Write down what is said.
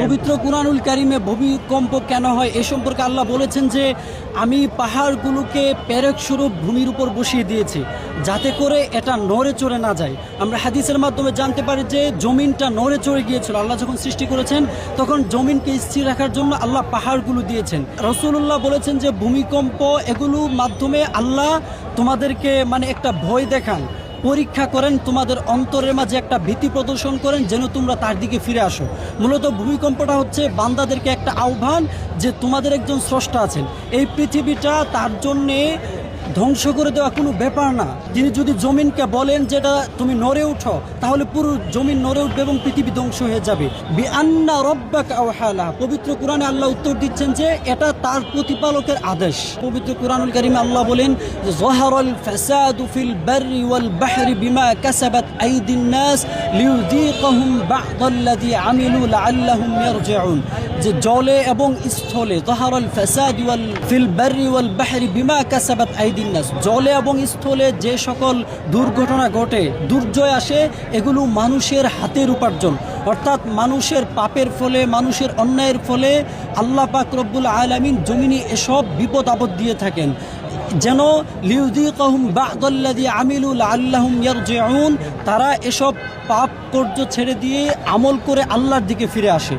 পবিত্র কুরআনুল কারীমে ভূমিকম্প কেন হয় এ সম্পর্কে আল্লাহ বলেছেন যে আমি পাহাড়গুলোকে পেরেক স্বরূপ ভূমির উপর বসিয়ে দিয়েছি যাতে করে এটা নড়ে চড়ে না যায়। আমরা হাদিসের মাধ্যমে জানতে পারি যে জমিনটা নড়ে চড়ে গিয়েছিল। আল্লাহ যখন সৃষ্টি করেছেন তখন জমিনকে স্থির রাখার জন্য আল্লাহ পাহাড়গুলো দিয়েছেন। রাসূলুল্লাহ বলেছেন যে ভূমিকম্প এগুলোর মাধ্যমে আল্লাহ তোমাদেরকে একটা ভয় দেখান, পরীক্ষা করেন, তোমাদের অন্তরের মাঝে একটা ভীতি প্রদর্শন করেন যেন তোমরা তার দিকে ফিরে আসো। মূলত ভূমিকম্পটা হচ্ছে বান্দাদেরকে একটা আহ্বান যে তোমাদের একজন স্রষ্টা আছেন, এই পৃথিবীটা তার জন্যে ধ্বংস করে দেওয়া কোনো ব্যাপার না। তিনি যদি জমিনকে বলেন যেটা তুমি নড়ে উঠো তাহলে পুরো জমিন নড়ে উঠবে এবং পৃথিবী ধ্বংস হয়ে যাবে। বিআন্না রাব্বাকা আওহালা, পবিত্র কোরআনে আল্লাহ উত্তর দিচ্ছেন যে এটা তার প্রতিপালকের আদেশ। পবিত্র কোরআনুল কারীমে আল্লাহ বলেন যাহারাল ফাসাদু ফিল বাররি ওয়াল বাহরি বিমা কাসাবাত আইদিন নাস লিউযীকাহুম বা'দাল্লাযী আমিলু লাআল্লাহুম ইয়ারজিউন, যে জলে এবং স্থলে যাহারাল ফাসাদ ওয়াল ফিল বাররি ওয়াল বাহরি বিমা কাসাবাত আইদিন নাস, জলে এবং স্থলে যে সকল দুর্ঘটনা ঘটে, দুর্জয় আসে, এগুলো মানুষের হাতের উপার্জন, অর্থাৎ মানুষের পাপের ফলে, মানুষের অন্যায়ের ফলে আল্লাহ পাক রব্বুল আলামিন জমিনে এসব বিপদ আপদ দিয়ে থাকেন যেন লিউযীকাহুম বা'দাল্লাযী আমিলু লাআল্লাহুম ইয়ারজিউন, তারা এসব পাপ কর্য ছেড়ে দিয়ে আমল করে আল্লাহর দিকে ফিরে আসে।